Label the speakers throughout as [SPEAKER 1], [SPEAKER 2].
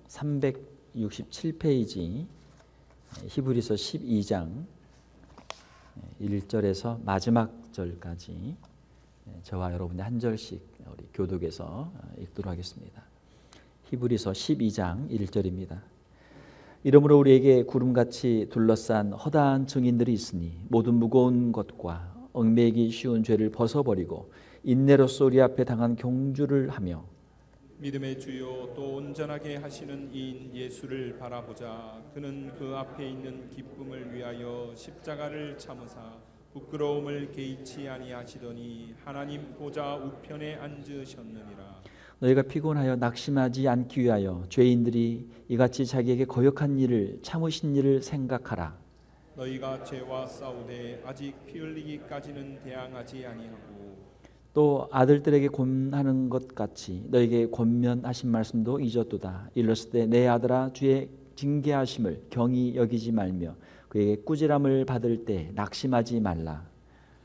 [SPEAKER 1] 367페이지 히브리서 12장 1절에서 마지막 절까지 저와 여러분이 한 절씩 우리 교독에서 읽도록 하겠습니다. 히브리서 12장 1절입니다. 이러므로 우리에게 구름같이 둘러싼 허다한 증인들이 있으니 모든 무거운 것과 얽매이기 쉬운 죄를 벗어버리고 인내로써 우리 앞에 당한 경주를 하며
[SPEAKER 2] 믿음의 주요 또 온전하게 하시는 이인 예수를 바라보자. 그는 그 앞에 있는 기쁨을 위하여 십자가를 참으사 부끄러움을 개의치 아니하시더니 하나님 보좌 우편에 앉으셨느니라.
[SPEAKER 1] 너희가 피곤하여 낙심하지 않기 위하여 죄인들이 이같이 자기에게 거역한 일을 참으신 일을 생각하라.
[SPEAKER 2] 너희가 죄와 싸우되 아직 피 흘리기까지는 대항하지 아니하고
[SPEAKER 1] 또 아들들에게 권하는 것 같이 너에게 권면하신 말씀도 잊었도다. 일렀을 때 내 아들아 주의 징계하심을 경히 여기지 말며 그에게 꾸지람을 받을 때 낙심하지 말라.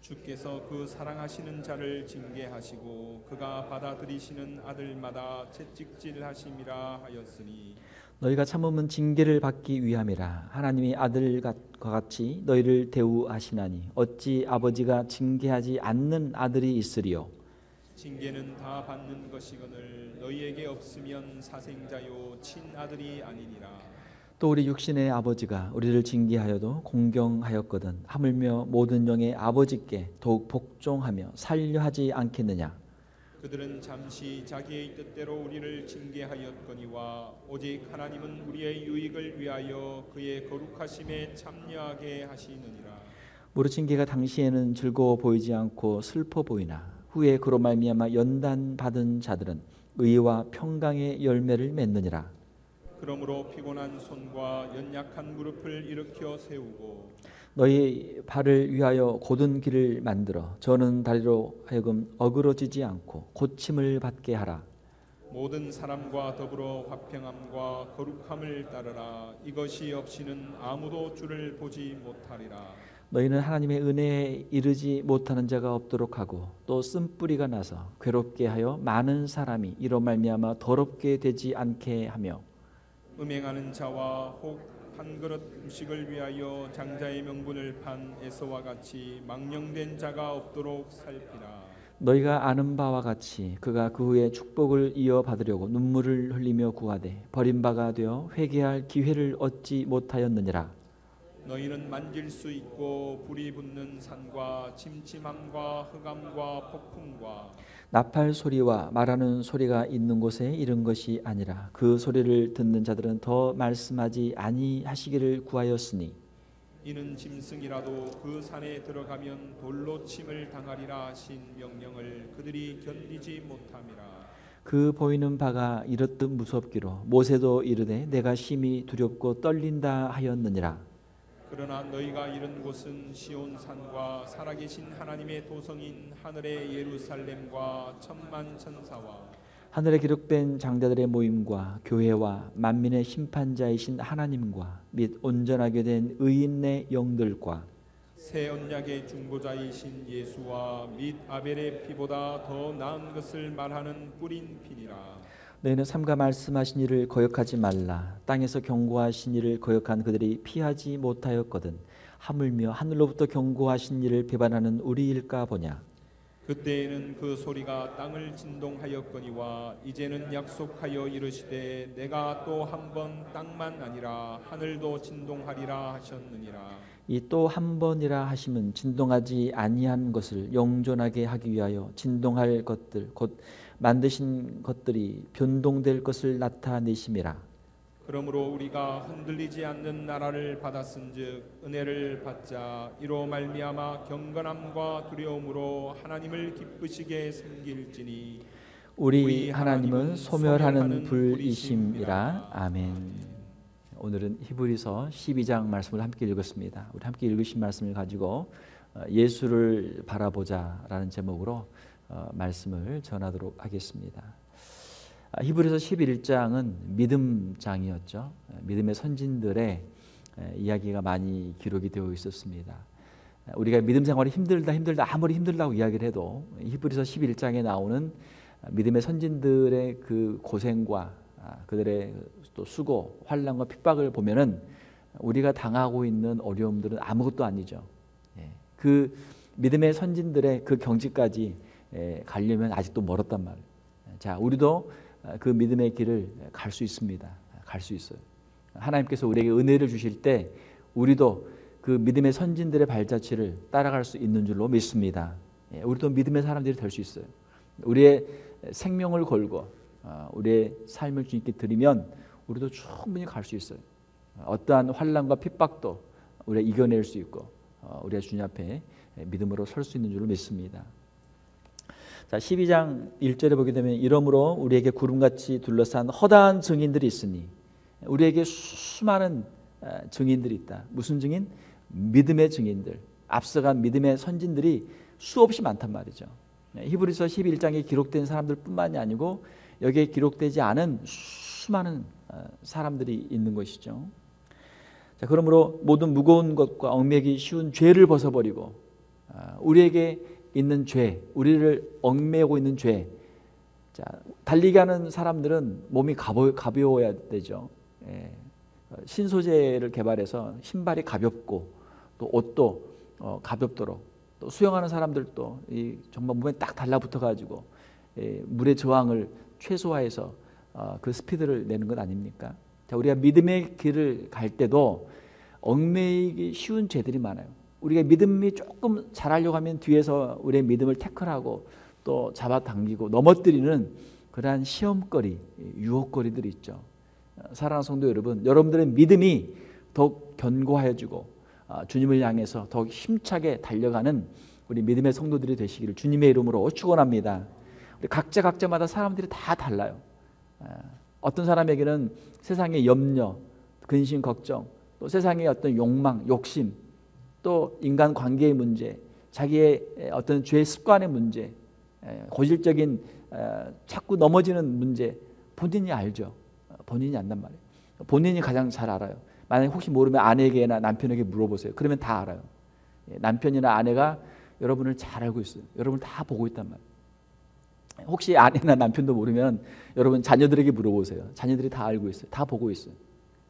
[SPEAKER 2] 주께서 그 사랑하시는 자를 징계하시고 그가 받아들이시는 아들마다 채찍질하심이라 하였으니
[SPEAKER 1] 너희가 참음은 징계를 받기 위함이라. 하나님이 아들과 같이 너희를 대우하시나니 어찌 아버지가 징계하지 않는 아들이 있으리요.
[SPEAKER 2] 징계는 다 받는 것이거늘 너희에게 없으면 사생자요 친아들이 아니니라.
[SPEAKER 1] 또 우리 육신의 아버지가 우리를 징계하여도 공경하였거든 하물며 모든 영의 아버지께 더욱 복종하며 살려하지 않겠느냐.
[SPEAKER 2] 그들은 잠시 자기의 뜻대로 우리를 징계하였거니와 오직 하나님은 우리의 유익을 위하여 그의 거룩하심에 참여하게 하시느니라. 무릇
[SPEAKER 1] 징계가 당시에는 즐거워 보이지 않고 슬퍼 보이나 후에 그로 말미암아 연단 받은 자들은 의와 평강의 열매를 맺느니라.
[SPEAKER 2] 그러므로 피곤한 손과 연약한 무릎을 일으켜 세우고
[SPEAKER 1] 너희 발을 위하여 곧은 길을 만들어 저는 다리로 하여금 어그러지지 않고 고침을 받게 하라.
[SPEAKER 2] 모든 사람과 더불어 화평함과 거룩함을 따르라. 이것이 없이는 아무도 주를 보지 못하리라.
[SPEAKER 1] 너희는 하나님의 은혜에 이르지 못하는 자가 없도록 하고 또 쓴뿌리가 나서 괴롭게 하여 많은 사람이 이로 말미암아 더럽게 되지 않게 하며
[SPEAKER 2] 음행하는 자와 혹 한 그릇 음식을 위하여 장자의 명분을 판 에서와 같이 망령된 자가 없도록 살피라.
[SPEAKER 1] 너희가 아는 바와 같이 그가 그 후에 축복을 이어받으려고 눈물을 흘리며 구하되 버림바가 되어 회개할 기회를 얻지 못하였느니라.
[SPEAKER 2] 너희는 만질 수 있고 불이 붙는 산과 침침함과 흑암과 폭풍과
[SPEAKER 1] 나팔 소리와 말하는 소리가 있는 곳에 이른 것이 아니라 그 소리를 듣는 자들은 더 말씀하지 아니하시기를 구하였으니
[SPEAKER 2] 이는 짐승이라도 그 산에 들어가면 돌로 침을 당하리라 하신 명령을 그들이 견디지 못함이라.
[SPEAKER 1] 그 보이는 바가 이렇듯 무섭기로 모세도 이르되 내가 심히 두렵고 떨린다 하였느니라.
[SPEAKER 2] 그러나 너희가 이른 곳은 시온산과 살아계신 하나님의 도성인 하늘의 예루살렘과 천만 천사와
[SPEAKER 1] 하늘에 기록된 장자들의 모임과 교회와 만민의 심판자이신 하나님과 및 온전하게 된 의인의 영들과
[SPEAKER 2] 새 언약의 중보자이신 예수와 및 아벨의 피보다 더 나은 것을 말하는 뿌린 피니라.
[SPEAKER 1] 너희는 삼가 말씀하신 이를 거역하지 말라. 땅에서 경고하신 이를 거역한 그들이 피하지 못하였거든 하물며 하늘로부터 경고하신 이를 배반하는 우리일까 보냐.
[SPEAKER 2] 그때에는 그 소리가 땅을 진동하였거니와 이제는 약속하여 이르시되 내가 또 한 번 땅만 아니라 하늘도 진동하리라 하셨느니라.
[SPEAKER 1] 이 또 한 번이라 하심은 진동하지 아니한 것을 영존하게 하기 위하여 진동할 것들 곧 만드신 것들이 변동될 것을 나타내심이라.
[SPEAKER 2] 그러므로 우리가 흔들리지 않는 나라를 받았은즉 은혜를 받자. 이로 말미암아 경건함과 두려움으로 하나님을 기쁘시게 섬길지니
[SPEAKER 1] 우리 하나님은 소멸하는 불이심이라. 아멘. 오늘은 히브리서 12장 말씀을 함께 읽었습니다. 우리 함께 읽으신 말씀을 가지고 예수를 바라보자라는 제목으로 말씀을 전하도록 하겠습니다. 히브리서 11장은 믿음장이었죠. 믿음의 선진들의 이야기가 많이 기록이 되어 있었습니다. 우리가 믿음 생활이 힘들다 아무리 힘들다고 이야기를 해도 히브리서 11장에 나오는 믿음의 선진들의 그 고생과 그들의 또 수고, 환난과 핍박을 보면은 우리가 당하고 있는 어려움들은 아무것도 아니죠. 그 믿음의 선진들의 그 경지까지 가려면 아직도 멀었단 말이에요. 자, 우리도 그 믿음의 길을 갈 수 있습니다. 갈 수 있어요. 하나님께서 우리에게 은혜를 주실 때 우리도 그 믿음의 선진들의 발자취를 따라갈 수 있는 줄로 믿습니다. 우리도 믿음의 사람들이 될 수 있어요. 우리의 생명을 걸고 우리의 삶을 주님께 드리면 우리도 충분히 갈 수 있어요. 어떠한 환난과 핍박도 우리가 이겨낼 수 있고 우리가 주님 앞에 믿음으로 설 수 있는 줄로 믿습니다. 자, 12장 1절에 보게 되면 이러므로 우리에게 구름같이 둘러싼 허다한 증인들이 있으니 우리에게 수많은 증인들이 있다. 무슨 증인? 믿음의 증인들, 앞서간 믿음의 선진들이 수없이 많단 말이죠. 히브리서 11장에 기록된 사람들 뿐만이 아니고 여기에 기록되지 않은 수많은 사람들이 있는 것이죠. 자, 그러므로 모든 무거운 것과 얽매기 쉬운 죄를 벗어버리고 우리에게 있는 죄, 우리를 얽매고 있는 죄. 자, 달리기 하는 사람들은 몸이 가벼워야 되죠. 신소재를 개발해서 신발이 가볍고 또 옷도 가볍도록, 또 수영하는 사람들도 정말 몸에 딱 달라붙어 가지고 물의 저항을 최소화해서 그 스피드를 내는 것 아닙니까? 자, 우리가 믿음의 길을 갈 때도 얽매이기 쉬운 죄들이 많아요. 우리가 믿음이 조금 잘하려고 하면 뒤에서 우리의 믿음을 태클하고 또 잡아당기고 넘어뜨리는 그러한 시험거리, 유혹거리들이 있죠. 사랑하는 성도 여러분, 여러분들의 믿음이 더욱 견고해지고 주님을 향해서 더욱 힘차게 달려가는 우리 믿음의 성도들이 되시기를 주님의 이름으로 축원합니다. 우리 각자마다 사람들이 다 달라요. 어떤 사람에게는 세상의 염려, 근심, 걱정, 또 세상의 어떤 욕망, 욕심, 또 인간 관계의 문제, 자기의 어떤 죄 습관의 문제, 고질적인 자꾸 넘어지는 문제, 본인이 알죠. 본인이 안단 말이에요. 본인이 가장 잘 알아요. 만약에 혹시 모르면 아내에게나 남편에게 물어보세요. 그러면 다 알아요. 남편이나 아내가 여러분을 잘 알고 있어요. 여러분을 다 보고 있단 말이에요. 혹시 아내나 남편도 모르면 여러분 자녀들에게 물어보세요. 자녀들이 다 알고 있어요. 다 보고 있어요.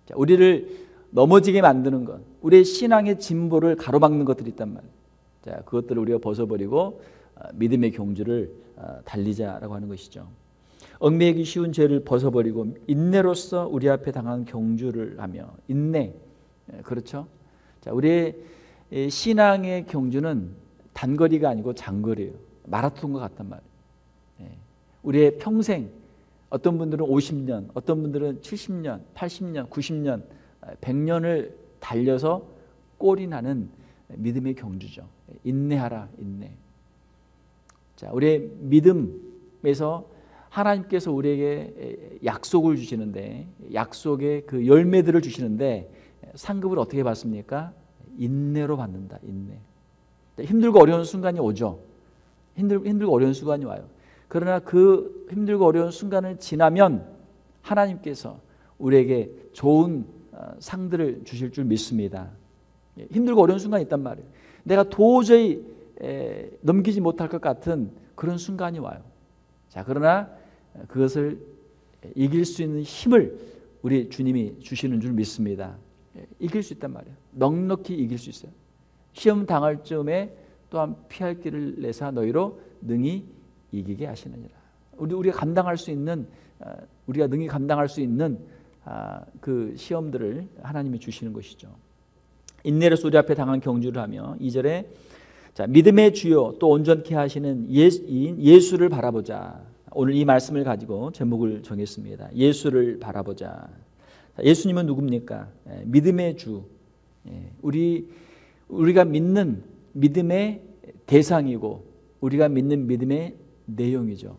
[SPEAKER 1] 자, 우리를 넘어지게 만드는 것, 우리의 신앙의 진보를 가로막는 것들이 있단 말이에요. 자, 그것들을 우리가 벗어버리고 믿음의 경주를 달리자라고 하는 것이죠. 얽매이기 쉬운 죄를 벗어버리고 인내로서 우리 앞에 당한 경주를 하며, 인내, 그렇죠? 자, 우리의 신앙의 경주는 단거리가 아니고 장거리예요. 마라톤과 같단 말이에요. 우리의 평생, 어떤 분들은 50년, 어떤 분들은 70년, 80년, 90년, 100년을 달려서 꼴이 나는 믿음의 경주죠. 인내하라, 인내. 자, 우리의 믿음에서 하나님께서 우리에게 약속을 주시는데, 약속의 그 열매들을 주시는데 상급을 어떻게 받습니까? 인내로 받는다. 인내. 힘들고 어려운 순간이 오죠. 힘들고 어려운 순간이 와요. 그러나 그 힘들고 어려운 순간을 지나면 하나님께서 우리에게 좋은 상들을 주실 줄 믿습니다. 힘들고 어려운 순간이 있단 말이에요. 내가 도저히 넘기지 못할 것 같은 그런 순간이 와요. 자, 그러나 그것을 이길 수 있는 힘을 우리 주님이 주시는 줄 믿습니다. 이길 수 있단 말이에요. 넉넉히 이길 수 있어요. 시험 당할 즈음에 또한 피할 길을 내사 너희로 능히 이기게 하시느니라. 우리가 감당할 수 있는, 우리가 능히 감당할 수 있는 그 시험들을 하나님이 주시는 것이죠. 인내로서 우리 앞에 당한 경주를 하며 2절에 자, 믿음의 주요 또 온전케 하시는 예수를 바라보자. 오늘 이 말씀을 가지고 제목을 정했습니다. 예수를 바라보자. 예수님은 누굽니까? 믿음의 주. 우리가 믿는 믿음의 대상이고 우리가 믿는 믿음의 내용이죠.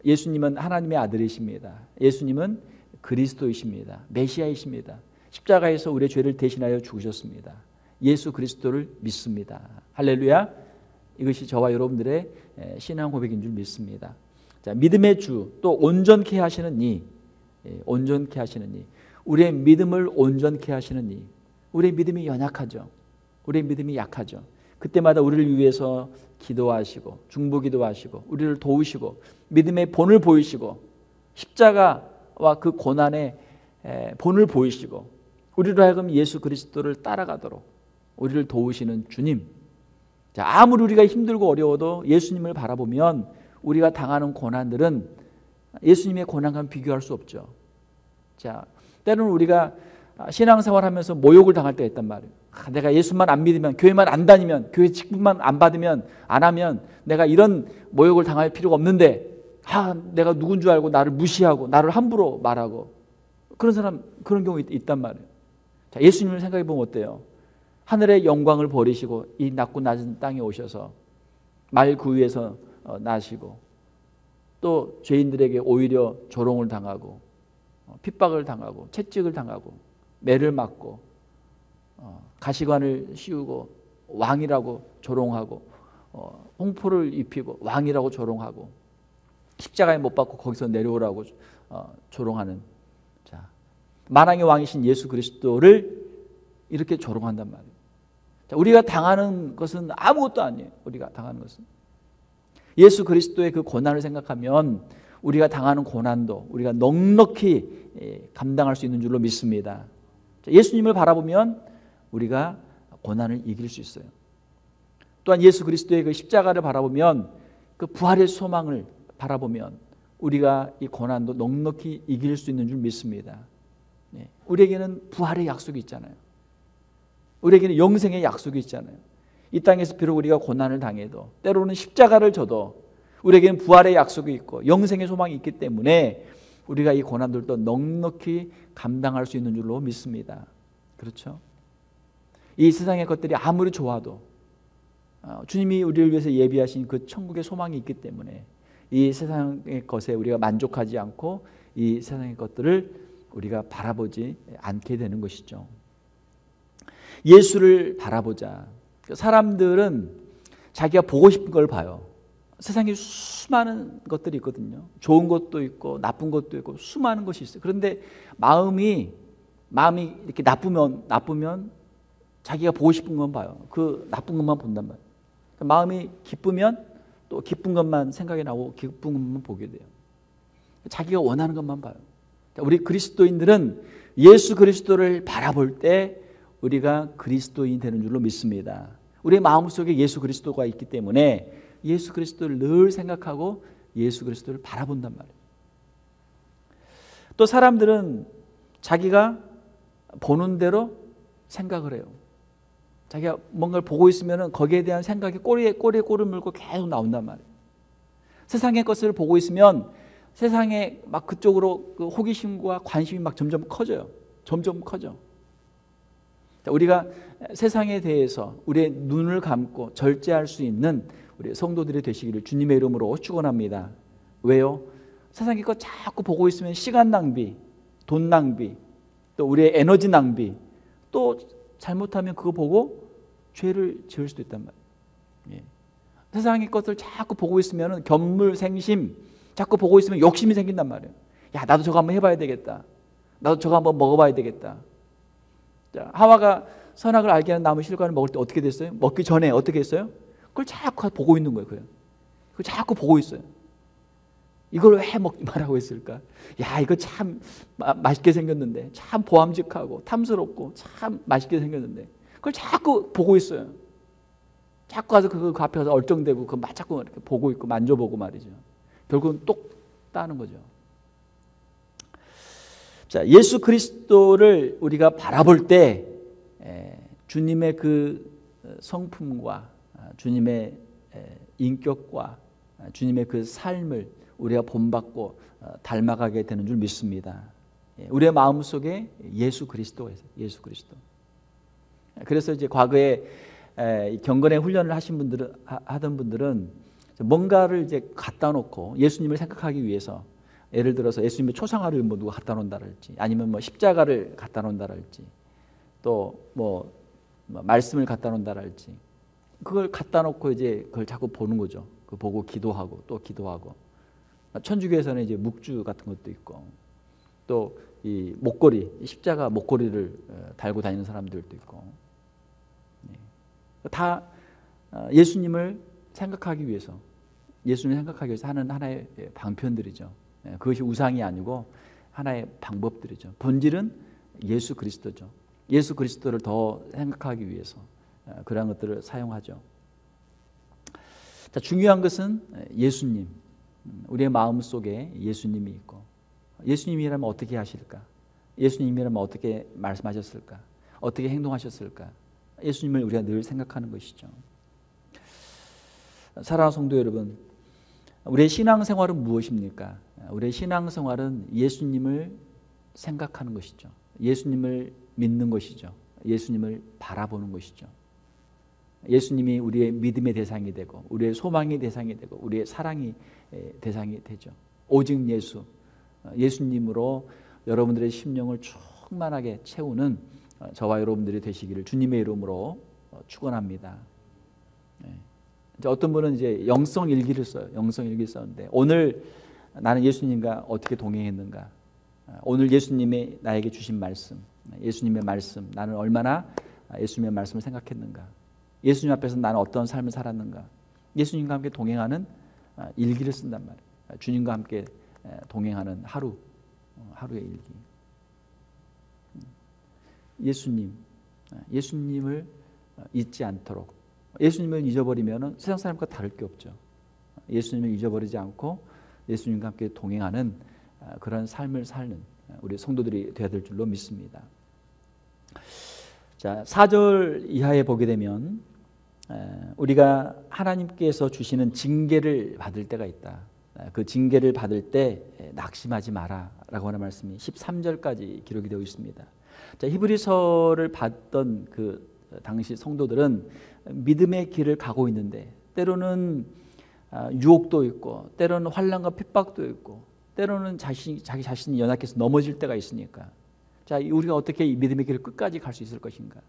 [SPEAKER 1] 예수님은 하나님의 아들이십니다. 예수님은 그리스도이십니다. 메시아이십니다. 십자가에서 우리의 죄를 대신하여 죽으셨습니다. 예수 그리스도를 믿습니다. 할렐루야. 이것이 저와 여러분들의 신앙 고백인 줄 믿습니다. 자, 믿음의 주, 또 온전케 하시는 이, 온전케 하시는 이, 우리의 믿음을 온전케 하시는 이. 우리의 믿음이 연약하죠. 우리의 믿음이 약하죠. 그때마다 우리를 위해서 기도하시고 중보기도 하시고 우리를 도우시고 믿음의 본을 보이시고 십자가와 그 고난의 본을 보이시고 우리로 하여금 예수 그리스도를 따라가도록 우리를 도우시는 주님. 자, 아무리 우리가 힘들고 어려워도 예수님을 바라보면 우리가 당하는 고난들은 예수님의 고난과 비교할 수 없죠. 자, 때로는 우리가 신앙생활하면서 모욕을 당할 때가 있단 말이에요. 내가 예수만 안 믿으면, 교회만 안 다니면, 교회 직분만 안 받으면, 안 하면 내가 이런 모욕을 당할 필요가 없는데 내가 누군 줄 알고 나를 무시하고 나를 함부로 말하고 그런 사람, 그런 경우 있단 말이에요. 자, 예수님을 생각해 보면 어때요? 하늘의 영광을 버리시고 이 낮고 낮은 땅에 오셔서 말 그 위에서 나시고 또 죄인들에게 오히려 조롱을 당하고 핍박을 당하고 채찍을 당하고 매를 맞고 가시관을 씌우고 왕이라고 조롱하고 홍포를 입히고 왕이라고 조롱하고 십자가에 못 박고 거기서 내려오라고 조롱하는, 자, 만왕의 왕이신 예수 그리스도를 이렇게 조롱한단 말이에요. 자, 우리가 당하는 것은 아무것도 아니에요. 우리가 당하는 것은 예수 그리스도의 그 고난을 생각하면 우리가 당하는 고난도 우리가 넉넉히 감당할 수 있는 줄로 믿습니다. 자, 예수님을 바라보면 우리가 고난을 이길 수 있어요. 또한 예수 그리스도의 그 십자가를 바라보면 그 부활의 소망을 바라보면 우리가 이 고난도 넉넉히 이길 수 있는 줄 믿습니다. 우리에게는 부활의 약속이 있잖아요. 우리에게는 영생의 약속이 있잖아요. 이 땅에서 비록 우리가 고난을 당해도 때로는 십자가를 져도 우리에게는 부활의 약속이 있고 영생의 소망이 있기 때문에 우리가 이 고난들도 넉넉히 감당할 수 있는 줄로 믿습니다. 그렇죠? 이 세상의 것들이 아무리 좋아도 주님이 우리를 위해서 예비하신 그 천국의 소망이 있기 때문에 이 세상의 것에 우리가 만족하지 않고 이 세상의 것들을 우리가 바라보지 않게 되는 것이죠. 예수를 바라보자. 사람들은 자기가 보고 싶은 걸 봐요. 세상에 수많은 것들이 있거든요. 좋은 것도 있고 나쁜 것도 있고 수많은 것이 있어요. 그런데 마음이 이렇게 나쁘면 자기가 보고 싶은 것만 봐요. 그 나쁜 것만 본단 말이에요. 마음이 기쁘면 또 기쁜 것만 생각이 나고 기쁜 것만 보게 돼요. 자기가 원하는 것만 봐요. 우리 그리스도인들은 예수 그리스도를 바라볼 때 우리가 그리스도인이 되는 줄로 믿습니다. 우리의 마음속에 예수 그리스도가 있기 때문에 예수 그리스도를 늘 생각하고 예수 그리스도를 바라본단 말이에요. 또 사람들은 자기가 보는 대로 생각을 해요. 자기가 뭔가를 보고 있으면 거기에 대한 생각이 꼬리에 꼬리를 물고 계속 나온단 말이에요. 세상의 것을 보고 있으면 세상에 막 그쪽으로 그 호기심과 관심이 막 점점 커져요. 점점 커져. 우리가 세상에 대해서 우리의 눈을 감고 절제할 수 있는 우리 성도들이 되시기를 주님의 이름으로 축원합니다. 왜요? 세상의 것 자꾸 보고 있으면 시간 낭비, 돈 낭비, 또 우리의 에너지 낭비, 또 잘못하면 그거 보고 죄를 지을 수도 있단 말이에요. 세상의 것을 자꾸 보고 있으면 견물생심, 자꾸 보고 있으면 욕심이 생긴단 말이에요. 야, 나도 저거 한번 해봐야 되겠다. 나도 저거 한번 먹어봐야 되겠다. 자, 하와가 선악을 알게 하는 나무 실과를 먹을 때 어떻게 됐어요? 먹기 전에 어떻게 했어요? 그걸 자꾸 보고 있는 거예요. 그걸 자꾸 보고 있어요. 이걸 왜 먹지 말라고 했을까? 야, 이거 참 맛있게 생겼는데, 참 보암직하고 탐스럽고 참 맛있게 생겼는데 그걸 자꾸 보고 있어요. 자꾸 가서 그 앞에 가서 얼쩡대고 그 자꾸 이렇게 보고 있고 만져보고 말이죠. 결국은 똑 따는 거죠. 자, 예수 그리스도를 우리가 바라볼 때 주님의 그 성품과 주님의 인격과 주님의 그 삶을 우리가 본받고 닮아가게 되는 줄 믿습니다. 우리의 마음속에 예수 그리스도가 있어요. 예수 그리스도. 그래서 이제 과거에 경건의 훈련을 하던 분들은 뭔가를 이제 갖다 놓고 예수님을 생각하기 위해서, 예를 들어서 예수님의 초상화를 뭐 누가 갖다 놓는다랄지, 아니면 뭐 십자가를 갖다 놓는다랄지, 또 뭐 말씀을 갖다 놓는다랄지, 그걸 갖다 놓고 이제 그걸 자꾸 보는 거죠. 그 보고 기도하고 또 기도하고. 천주교에서는 이제 묵주 같은 것도 있고, 또 이 목걸이, 십자가 목걸이를 달고 다니는 사람들도 있고, 다 예수님을 생각하기 위해서, 예수님을 생각하기 위해서 하는 하나의 방편들이죠. 그것이 우상이 아니고 하나의 방법들이죠. 본질은 예수 그리스도죠. 예수 그리스도를 더 생각하기 위해서 그러한 것들을 사용하죠. 자, 중요한 것은 예수님, 우리의 마음 속에 예수님이 있고, 예수님이라면 어떻게 하실까? 예수님이라면 어떻게 말씀하셨을까? 어떻게 행동하셨을까? 예수님을 우리가 늘 생각하는 것이죠. 사랑하는 성도 여러분, 우리의 신앙생활은 무엇입니까? 우리의 신앙생활은 예수님을 생각하는 것이죠. 예수님을 믿는 것이죠. 예수님을 바라보는 것이죠. 예수님이 우리의 믿음의 대상이 되고, 우리의 소망의 대상이 되고, 우리의 사랑의 대상이 되죠. 오직 예수, 예수님으로 여러분들의 심령을 충만하게 채우는 저와 여러분들이 되시기를 주님의 이름으로 축원합니다. 이제 어떤 분은 이제 영성 일기를 써요. 영성 일기를 썼는데, 오늘 나는 예수님과 어떻게 동행했는가? 오늘 예수님이 나에게 주신 말씀, 예수님의 말씀, 나는 얼마나 예수님의 말씀을 생각했는가? 예수님 앞에서 나는 어떤 삶을 살았는가? 예수님과 함께 동행하는 일기를 쓴단 말이에요. 주님과 함께 동행하는 하루의 일기. 예수님을 잊지 않도록, 예수님을 잊어버리면 세상 사람과 다를 게 없죠. 예수님을 잊어버리지 않고 예수님과 함께 동행하는 그런 삶을 사는 우리 성도들이 되어야 될 줄로 믿습니다. 자, 4절 이하에 보게 되면 우리가 하나님께서 주시는 징계를 받을 때가 있다. 그 징계를 받을 때 낙심하지 마라 라고 하는 말씀이 13절까지 기록이 되어 있습니다. 자, 히브리서를 봤던 그 당시 성도들은 믿음의 길을 가고 있는데, 때로는 유혹도 있고, 때로는 환난과 핍박도 있고, 때로는 자기 자신이 연약해서 넘어질 때가 있으니까, 자, 우리가 어떻게 이 믿음의 길을 끝까지 갈 수 있을 것인가?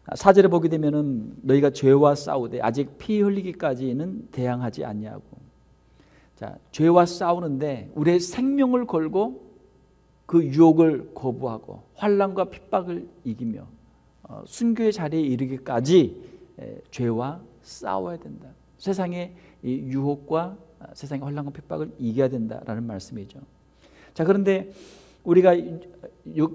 [SPEAKER 1] 4절에 보게 되면은 너희가 죄와 싸우되 아직 피 흘리기까지는 대항하지 아니하고. 자, 죄와 싸우는데 우리의 생명을 걸고 그 유혹을 거부하고 환난과 핍박을 이기며 순교의 자리에 이르기까지 죄와 싸워야 된다. 세상의 이 유혹과 세상의 환난과 핍박을 이겨야 된다라는 말씀이죠. 자, 그런데 우리가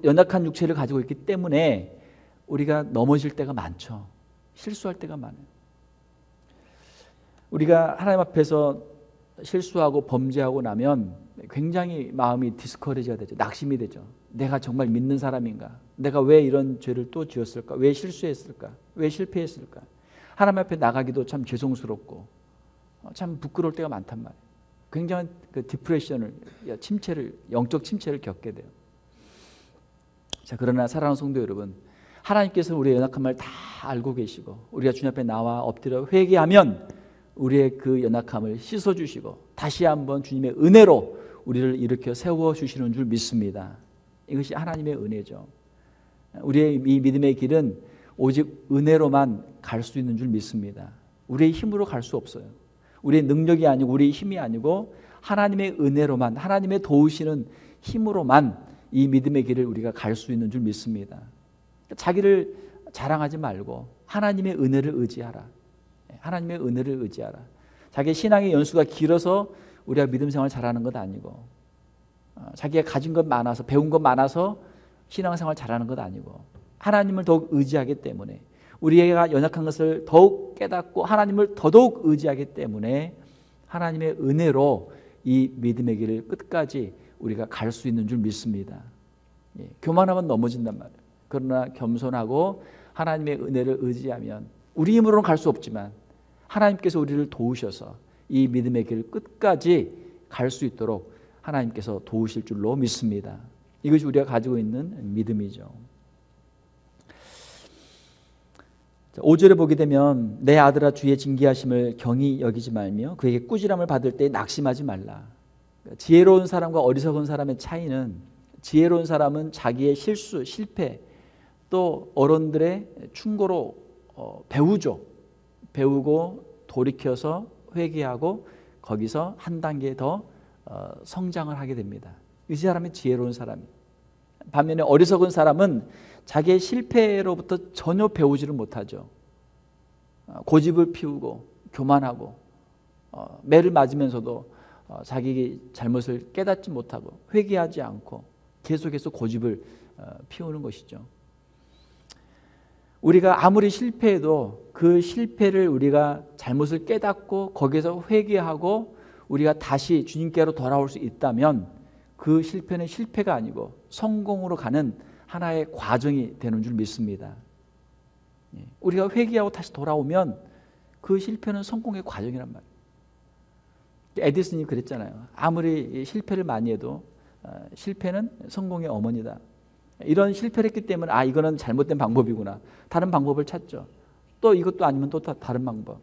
[SPEAKER 1] 연약한 육체를 가지고 있기 때문에 우리가 넘어질 때가 많죠. 실수할 때가 많아요. 우리가 하나님 앞에서 실수하고 범죄하고 나면 굉장히 마음이 디스커리지가 되죠. 낙심이 되죠. 내가 정말 믿는 사람인가? 내가 왜 이런 죄를 또 지었을까? 왜 실수했을까? 왜 실패했을까? 하나님 앞에 나가기도 참 죄송스럽고 참 부끄러울 때가 많단 말이에요. 굉장한 그 디프레션을, 영적 침체를 겪게 돼요. 자, 그러나 사랑하는 성도 여러분, 하나님께서 우리의 연약함을 다 알고 계시고, 우리가 주님 앞에 나와 엎드려 회개하면 우리의 그 연약함을 씻어주시고 다시 한번 주님의 은혜로 우리를 일으켜 세워주시는 줄 믿습니다. 이것이 하나님의 은혜죠. 우리의 이 믿음의 길은 오직 은혜로만 갈 수 있는 줄 믿습니다. 우리의 힘으로 갈 수 없어요. 우리의 능력이 아니고 우리의 힘이 아니고 하나님의 은혜로만, 하나님의 도우시는 힘으로만 이 믿음의 길을 우리가 갈 수 있는 줄 믿습니다. 자기를 자랑하지 말고 하나님의 은혜를 의지하라. 하나님의 은혜를 의지하라. 자기의 신앙의 연수가 길어서 우리가 믿음 생활 잘하는 것 아니고, 자기가 가진 것 많아서, 배운 것 많아서 신앙생활 잘하는 것 아니고, 하나님을 더욱 의지하기 때문에, 우리가 연약한 것을 더욱 깨닫고 하나님을 더더욱 의지하기 때문에 하나님의 은혜로 이 믿음의 길을 끝까지 우리가 갈 수 있는 줄 믿습니다. 교만하면 넘어진단 말이에요. 그러나 겸손하고 하나님의 은혜를 의지하면 우리 힘으로는 갈 수 없지만 하나님께서 우리를 도우셔서 이 믿음의 길 끝까지 갈 수 있도록 하나님께서 도우실 줄로 믿습니다. 이것이 우리가 가지고 있는 믿음이죠. 5절에 보게 되면 내 아들아 주의 징계하심을 경히 여기지 말며 그에게 꾸지람을 받을 때 낙심하지 말라. 지혜로운 사람과 어리석은 사람의 차이는, 지혜로운 사람은 자기의 실수, 실패, 또 어른들의 충고로 배우죠. 배우고 돌이켜서 회개하고 거기서 한 단계 더 성장을 하게 됩니다. 이 사람이 지혜로운 사람이에요. 반면에 어리석은 사람은 자기의 실패로부터 전혀 배우지를 못하죠. 고집을 피우고 교만하고 매를 맞으면서도 자기 잘못을 깨닫지 못하고 회개하지 않고 계속해서 고집을 피우는 것이죠. 우리가 아무리 실패해도 그 실패를 우리가 잘못을 깨닫고 거기서 회개하고 우리가 다시 주님께로 돌아올 수 있다면 그 실패는 실패가 아니고 성공으로 가는 하나의 과정이 되는 줄 믿습니다. 우리가 회개하고 다시 돌아오면 그 실패는 성공의 과정이란 말이에요. 에디슨이 그랬잖아요. 아무리 실패를 많이 해도 실패는 성공의 어머니다. 이런 실패를 했기 때문에 이거는 잘못된 방법이구나. 다른 방법을 찾죠. 또 이것도 아니면 또 다른 방법.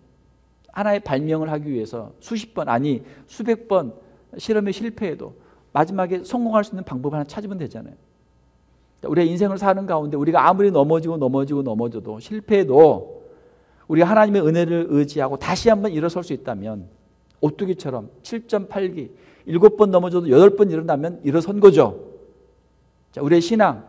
[SPEAKER 1] 하나의 발명을 하기 위해서 수십 번 아니 수백 번 실험에 실패해도 마지막에 성공할 수 있는 방법을 하나 찾으면 되잖아요. 우리가 인생을 사는 가운데 우리가 아무리 넘어져도 실패해도 우리가 하나님의 은혜를 의지하고 다시 한번 일어설 수 있다면 오뚜기처럼 7.8기 7번 넘어져도 8번 일어나면 일어선 거죠. 자, 우리의 신앙,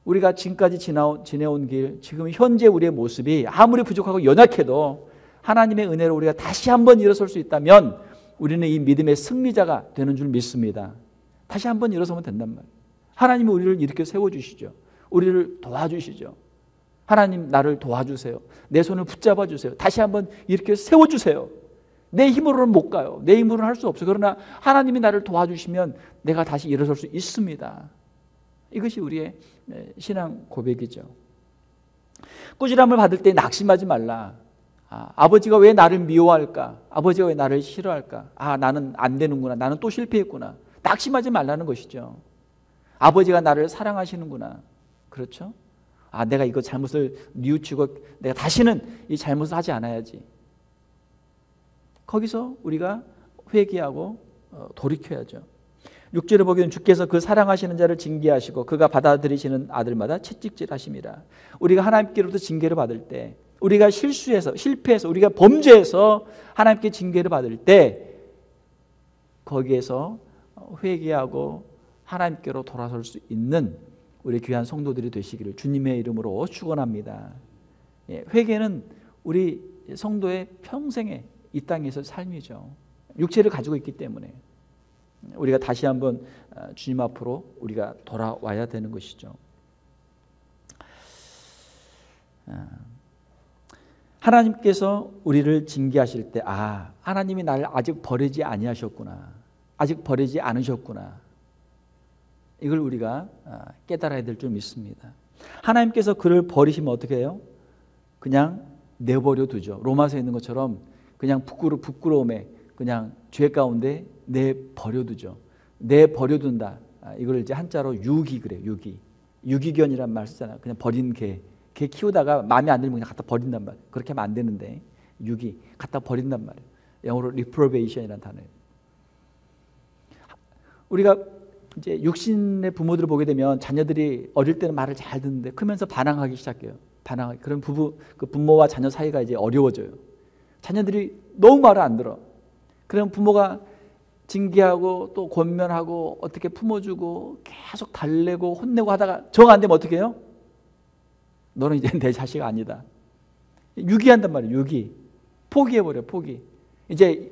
[SPEAKER 1] 우리가 지금까지 지내온 길, 지금 현재 우리의 모습이 아무리 부족하고 연약해도 하나님의 은혜로 우리가 다시 한번 일어설 수 있다면 우리는 이 믿음의 승리자가 되는 줄 믿습니다. 다시 한번 일어서면 된단 말이에요. 하나님이 우리를 이렇게 세워주시죠. 우리를 도와주시죠. 하나님 나를 도와주세요. 내 손을 붙잡아 주세요. 다시 한번 이렇게 세워주세요. 내 힘으로는 못 가요. 내 힘으로는 할 수 없어요. 그러나 하나님이 나를 도와주시면 내가 다시 일어설 수 있습니다. 이것이 우리의 신앙 고백이죠. 꾸지람을 받을 때 낙심하지 말라. 아버지가 왜 나를 미워할까? 아버지가 왜 나를 싫어할까? 나는 안 되는구나. 나는 또 실패했구나. 낙심하지 말라는 것이죠. 아버지가 나를 사랑하시는구나. 그렇죠? 내가 이거 잘못을 뉘우치고 내가 다시는 이 잘못을 하지 않아야지. 거기서 우리가 회개하고 돌이켜야죠. 6절에 보기에는 주께서 그 사랑하시는 자를 징계하시고 그가 받아들이시는 아들마다 채찍질하심이라. 우리가 하나님께로부터 징계를 받을 때, 우리가 실패해서 우리가 범죄해서 하나님께 징계를 받을 때 거기에서 회개하고 하나님께로 돌아설 수 있는 우리 귀한 성도들이 되시기를 주님의 이름으로 축원합니다. 회개는 우리 성도의 평생의 이 땅에서 삶이죠. 육체를 가지고 있기 때문에 우리가 다시 한번 주님 앞으로 우리가 돌아와야 되는 것이죠. 하나님께서 우리를 징계하실 때 하나님이 나를 아직 버리지 아니하셨구나. 아직 버리지 않으셨구나. 이걸 우리가 깨달아야 될 줄 믿습니다. 하나님께서 그를 버리시면 어떻게 해요? 그냥 내버려 두죠. 로마서에 있는 것처럼 그냥 부끄러움에 그냥 죄 가운데 내버려 두죠. 내버려 둔다. 이걸 이제 한자로 유기 그래요. 유기견이란 말 쓰잖아요. 그냥 버린 개 키우다가 마음에 안 들면 그냥 갖다 버린단 말이에요. 그렇게 하면 안 되는데 갖다 버린단 말이에요. 영어로 reprobation이라는 단어예요. 우리가 이제 육신의 부모들을 보게 되면 자녀들이 어릴 때는 말을 잘 듣는데 크면서 반항하기 시작해요. 그럼 그 부모와 자녀 사이가 이제 어려워져요. 자녀들이 너무 말을 안 들어. 그럼 부모가 징계하고 또 권면하고 어떻게 품어주고 계속 달래고 혼내고 하다가 정 안 되면 어떻게 해요? 너는 이제 내 자식 아니다. 유기한단 말이에요. 유기. 포기해버려. 포기.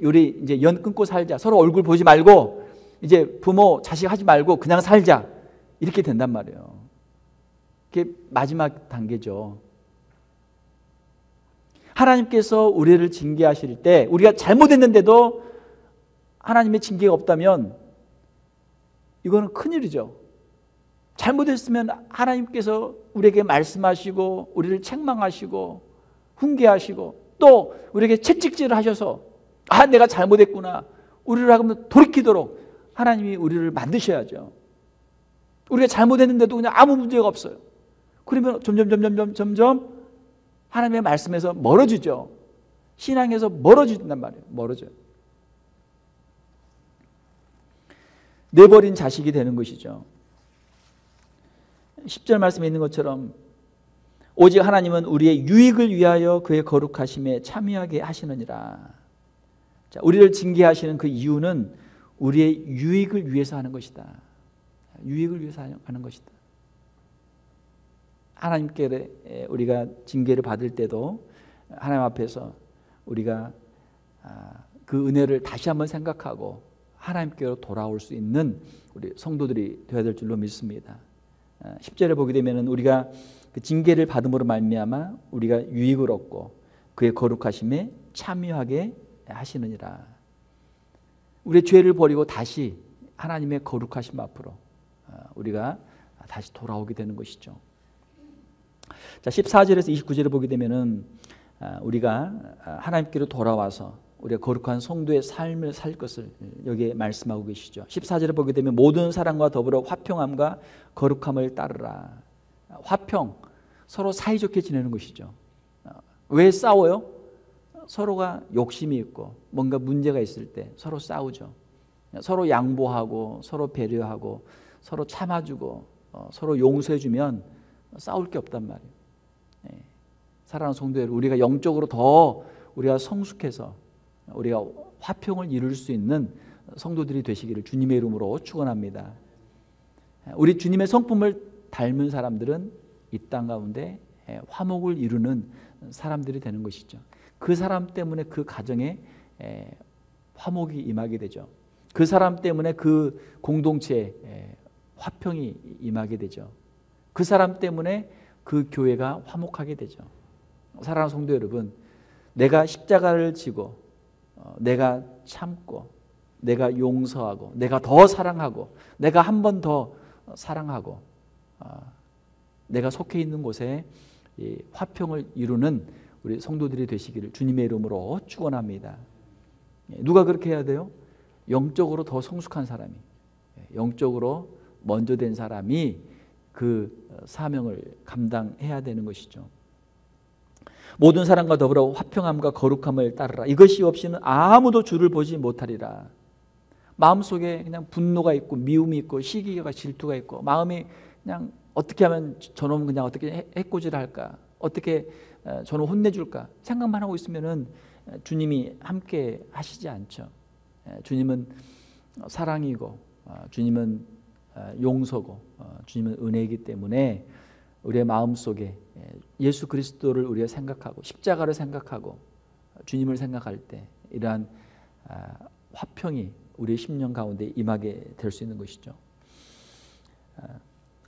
[SPEAKER 1] 우리 이제 연 끊고 살자. 서로 얼굴 보지 말고 이제 부모 자식 하지 말고 그냥 살자. 이렇게 된단 말이에요. 그게 마지막 단계죠. 하나님께서 우리를 징계하실 때 우리가 잘못했는데도 하나님의 징계가 없다면 이거는 큰일이죠. 잘못했으면 하나님께서 우리에게 말씀하시고 우리를 책망하시고 훈계하시고 또 우리에게 채찍질을 하셔서 내가 잘못했구나. 우리를 하면 돌이키도록 하나님이 우리를 만드셔야죠. 우리가 잘못했는데도 그냥 아무 문제가 없어요. 그러면 점점 하나님의 말씀에서 멀어지죠. 신앙에서 멀어진단 말이에요. 멀어져요. 내버린 자식이 되는 것이죠. 10절 말씀에 있는 것처럼 오직 하나님은 우리의 유익을 위하여 그의 거룩하심에 참여하게 하시느니라. 자, 우리를 징계하시는 그 이유는 우리의 유익을 위해서 하는 것이다. 유익을 위해서 하는 것이다. 하나님께 우리가 징계를 받을 때도 하나님 앞에서 우리가 그 은혜를 다시 한번 생각하고 하나님께로 돌아올 수 있는 우리 성도들이 되어야 될 줄로 믿습니다. 10절에 보게 되면 우리가 그 징계를 받음으로 말미암아 우리가 유익을 얻고 그의 거룩하심에 참여하게 하시느니라. 우리의 죄를 버리고 다시 하나님의 거룩하심 앞으로 우리가 다시 돌아오게 되는 것이죠. 자, 14절에서 29절을 보게 되면은 우리가 하나님께로 돌아와서 우리가 거룩한 성도의 삶을 살 것을 여기에 말씀하고 계시죠. 14절을 보게 되면 모든 사랑과 더불어 화평함과 거룩함을 따르라. 화평, 서로 사이좋게 지내는 것이죠. 왜 싸워요? 서로가 욕심이 있고 뭔가 문제가 있을 때 서로 싸우죠. 서로 양보하고 서로 배려하고 서로 참아주고 서로 용서해주면 싸울 게 없단 말이에요. 사랑하는 성도 여러분, 우리가 영적으로 더 우리가 성숙해서 우리가 화평을 이룰 수 있는 성도들이 되시기를 주님의 이름으로 축원합니다. 우리 주님의 성품을 닮은 사람들은 이 땅 가운데 화목을 이루는 사람들이 되는 것이죠. 그 사람 때문에 그 가정에 화목이 임하게 되죠. 그 사람 때문에 그 공동체에 화평이 임하게 되죠. 그 사람 때문에 그 교회가 화목하게 되죠. 사랑하는 성도 여러분, 내가 십자가를 지고 내가 참고 내가 용서하고 내가 더 사랑하고 내가 한 번 더 사랑하고 내가 속해 있는 곳에 이 화평을 이루는 우리 성도들이 되시기를 주님의 이름으로 축원합니다. 누가 그렇게 해야 돼요? 영적으로 더 성숙한 사람이, 영적으로 먼저 된 사람이 그 사명을 감당해야 되는 것이죠. 모든 사람과 더불어 화평함과 거룩함을 따르라. 이것이 없이는 아무도 주를 보지 못하리라. 마음속에 그냥 분노가 있고 미움이 있고 시기가 질투가 있고 마음이 그냥 어떻게 하면 저놈은 그냥 어떻게 해코지를 할까, 어떻게 저놈 혼내줄까 생각만 하고 있으면은 주님이 함께 하시지 않죠. 주님은 사랑이고 주님은 용서고 주님은 은혜이기 때문에 우리의 마음속에 예수 그리스도를 우리가 생각하고 십자가를 생각하고 주님을 생각할 때 이러한 화평이 우리의 심령 가운데 임하게 될 수 있는 것이죠.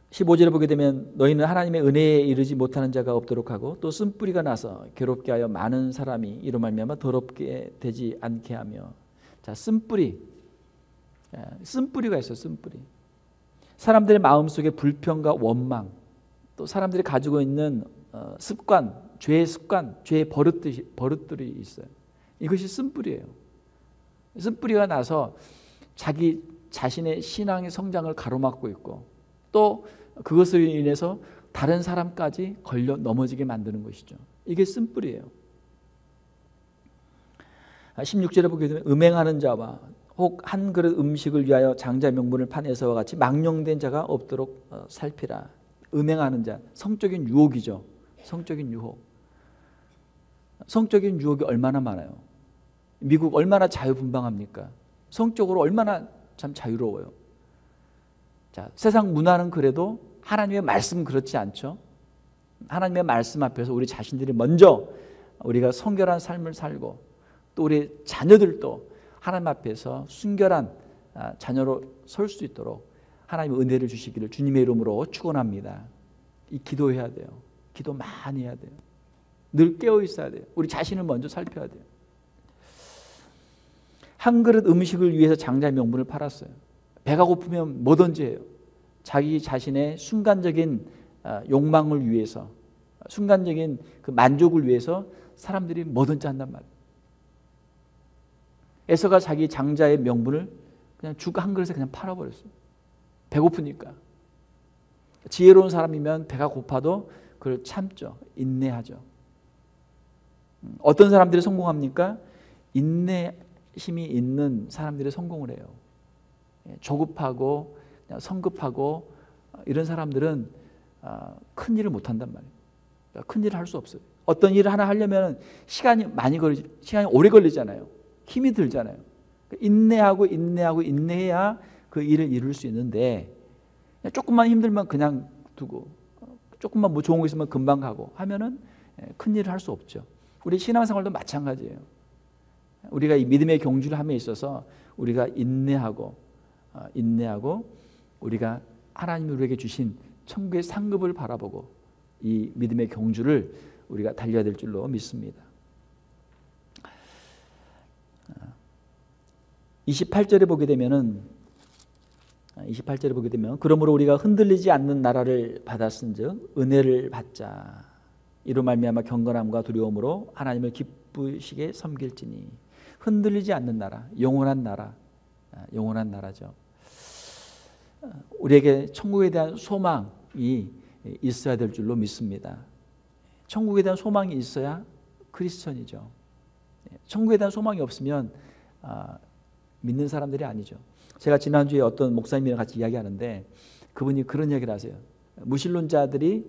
[SPEAKER 1] 15절을 보게 되면 너희는 하나님의 은혜에 이르지 못하는 자가 없도록 하고 또 쓴뿌리가 나서 괴롭게 하여 많은 사람이 이로 말미암아 더럽게 되지 않게 하며. 자, 쓴뿌리가 있어요. 쓴뿌리. 사람들의 마음속에 불평과 원망, 또 사람들이 가지고 있는 습관, 죄의 습관, 죄의 버릇들이 있어요. 이것이 쓴뿌리예요. 쓴뿌리가 나서 자기 자신의 신앙의 성장을 가로막고 있고 또 그것으로 인해서 다른 사람까지 걸려 넘어지게 만드는 것이죠. 이게 쓴뿌리예요. 16절에 보게 되면 음행하는 자와 혹 한 그릇 음식을 위하여 장자 명분을 판 에서와 같이 망령된 자가 없도록 살피라. 음행하는 자, 성적인 유혹이죠. 성적인 유혹. 성적인 유혹이 얼마나 많아요. 미국 얼마나 자유분방합니까? 성적으로 얼마나 참 자유로워요. 자, 세상 문화는 그래도 하나님의 말씀은 그렇지 않죠. 하나님의 말씀 앞에서 우리 자신들이 먼저 우리가 성결한 삶을 살고 또 우리 자녀들도 하나님 앞에서 순결한 자녀로 설 수 있도록 하나님의 은혜를 주시기를 주님의 이름으로 축원합니다. 이 기도해야 돼요. 기도 많이 해야 돼요. 늘 깨어 있어야 돼요. 우리 자신을 먼저 살펴야 돼요. 한 그릇 음식을 위해서 장자의 명분을 팔았어요. 배가 고프면 뭐든지 해요. 자기 자신의 순간적인 욕망을 위해서, 순간적인 그 만족을 위해서 사람들이 뭐든지 한단 말이에요. 에서가 자기 장자의 명분을 그냥 죽 한 그릇에 그냥 팔아버렸어요. 배고프니까. 지혜로운 사람이면 배가 고파도 그걸 참죠. 인내하죠. 어떤 사람들이 성공합니까? 인내심이 있는 사람들이 성공을 해요. 조급하고 성급하고 이런 사람들은 큰 일을 못한단 말이에요. 큰 일을 할 수 없어요. 어떤 일을 하나 하려면 시간이 오래 걸리잖아요. 힘이 들잖아요. 인내하고 인내해야 그 일을 이룰 수 있는데 조금만 힘들면 그냥 두고 조금만 뭐 좋은 거 있으면 금방 가고 하면은 큰 일을 할 수 없죠. 우리 신앙생활도 마찬가지예요. 우리가 이 믿음의 경주를 함에 있어서 우리가 인내하고 우리가 하나님이 우리에게 주신 천국의 상급을 바라보고 이 믿음의 경주를 우리가 달려야 될 줄로 믿습니다. 28절에 보게 되면 그러므로 우리가 흔들리지 않는 나라를 받았은즉 은혜를 받자. 이로 말미암아 경건함과 두려움으로 하나님을 기쁘시게 섬길지니. 흔들리지 않는 나라, 영원한 나라죠. 우리에게 천국에 대한 소망이 있어야 될 줄로 믿습니다. 천국에 대한 소망이 있어야 크리스천이죠. 천국에 대한 소망이 없으면 믿는 사람들이 아니죠. 제가 지난주에 어떤 목사님이랑 같이 이야기하는데 그분이 그런 이야기를 하세요. 무신론자들이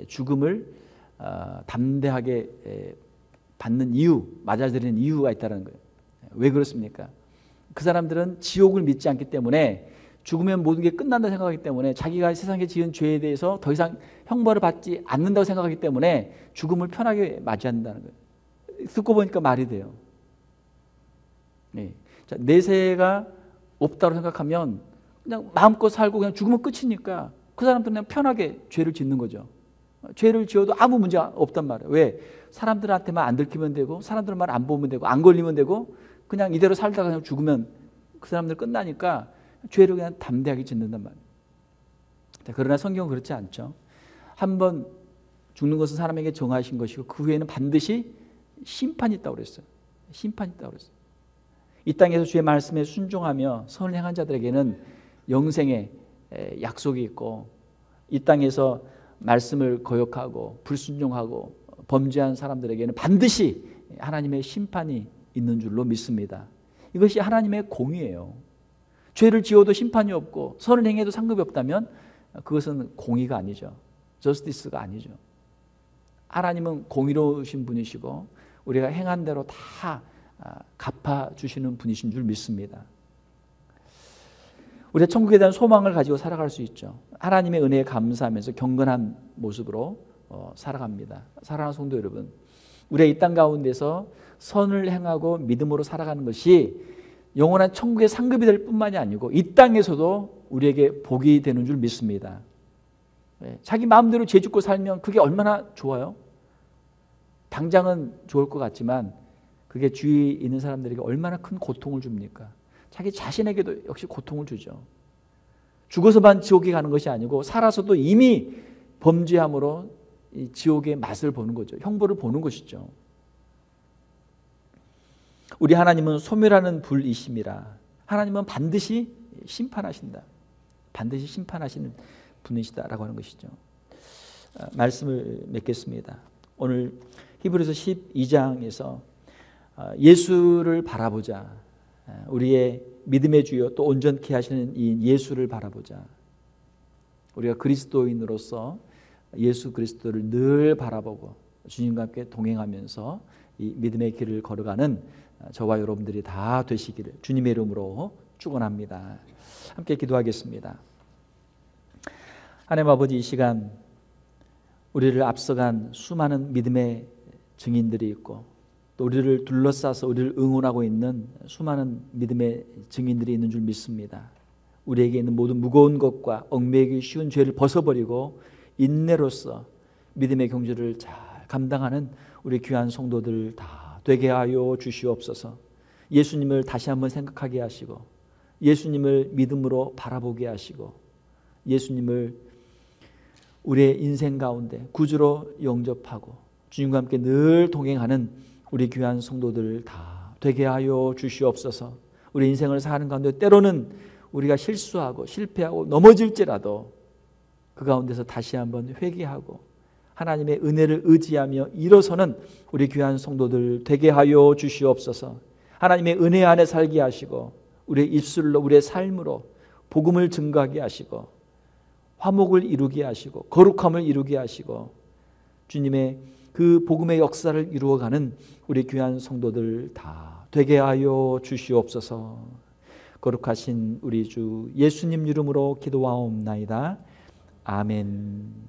[SPEAKER 1] 죽음을 담대하게 받는 이유, 맞아들이는 이유가 있다는 거예요. 왜 그렇습니까? 그 사람들은 지옥을 믿지 않기 때문에 죽으면 모든 게 끝난다 생각하기 때문에 자기가 세상에 지은 죄에 대해서 더 이상 형벌을 받지 않는다고 생각하기 때문에 죽음을 편하게 맞이한다는 거예요. 듣고 보니까 말이 돼요. 네. 자, 내세가 없다고 생각하면 그냥 마음껏 살고 그냥 죽으면 끝이니까 그 사람들은 그냥 편하게 죄를 짓는 거죠. 죄를 지어도 아무 문제 없단 말이에요. 왜? 사람들한테만 안 들키면 되고 사람들만 안 보면 되고 안 걸리면 되고 그냥 이대로 살다가 그냥 죽으면 그 사람들 끝나니까 죄를 그냥 담대하게 짓는단 말이에요. 그러나 성경은 그렇지 않죠. 한번 죽는 것은 사람에게 정하신 것이고 그 후에는 반드시 심판이 있다고 그랬어요. 심판이 있다고 그랬어요. 이 땅에서 주의 말씀에 순종하며 선을 행한 자들에게는 영생의 약속이 있고 이 땅에서 말씀을 거역하고 불순종하고 범죄한 사람들에게는 반드시 하나님의 심판이 있는 줄로 믿습니다. 이것이 하나님의 공의예요. 죄를 지어도 심판이 없고 선을 행해도 상급이 없다면 그것은 공의가 아니죠. 저스티스가 아니죠. 하나님은 공의로우신 분이시고 우리가 행한 대로 다 갚아주시는 분이신 줄 믿습니다. 우리가 천국에 대한 소망을 가지고 살아갈 수 있죠. 하나님의 은혜에 감사하면서 경건한 모습으로 살아갑니다. 사랑하는 성도 여러분, 우리가 이 땅 가운데서 선을 행하고 믿음으로 살아가는 것이 영원한 천국의 상급이 될 뿐만이 아니고 이 땅에서도 우리에게 복이 되는 줄 믿습니다. 자기 마음대로 죄 짓고 살면 그게 얼마나 좋아요? 당장은 좋을 것 같지만 그게 주위에 있는 사람들에게 얼마나 큰 고통을 줍니까? 자기 자신에게도 역시 고통을 주죠. 죽어서만 지옥에 가는 것이 아니고 살아서도 이미 범죄함으로 이 지옥의 맛을 보는 거죠. 형벌을 보는 것이죠. 우리 하나님은 소멸하는 불이심이라. 하나님은 반드시 심판하신다. 반드시 심판하시는 분이시다라고 하는 것이죠. 말씀을 맺겠습니다. 오늘 히브리서 12장에서 예수를 바라보자. 우리의 믿음의 주요 또 온전케 하시는 이 예수를 바라보자. 우리가 그리스도인으로서 예수 그리스도를 늘 바라보고 주님과 함께 동행하면서 이 믿음의 길을 걸어가는 저와 여러분들이 다 되시기를 주님의 이름으로 축원합니다. 함께 기도하겠습니다. 하나님 아버지, 이 시간 우리를 앞서간 수많은 믿음의 증인들이 있고 또 우리를 둘러싸서 우리를 응원하고 있는 수많은 믿음의 증인들이 있는 줄 믿습니다. 우리에게 있는 모든 무거운 것과 얽매이기 쉬운 죄를 벗어버리고 인내로서 믿음의 경주를 잘 감당하는 우리 귀한 성도들 다 되게 하여 주시옵소서. 예수님을 다시 한번 생각하게 하시고 예수님을 믿음으로 바라보게 하시고 예수님을 우리의 인생 가운데 구주로 영접하고 주님과 함께 늘 동행하는 우리 귀한 성도들 다 되게 하여 주시옵소서. 우리 인생을 사는 가운데 때로는 우리가 실수하고 실패하고 넘어질지라도 그 가운데서 다시 한번 회개하고 하나님의 은혜를 의지하며 일어서는 우리 귀한 성도들 되게 하여 주시옵소서. 하나님의 은혜 안에 살게 하시고 우리의 입술로 우리의 삶으로 복음을 증거하게 하시고 화목을 이루게 하시고 거룩함을 이루게 하시고 주님의 그 복음의 역사를 이루어가는 우리 귀한 성도들 다 되게 하여 주시옵소서. 거룩하신 우리 주 예수님 이름으로 기도하옵나이다. 아멘.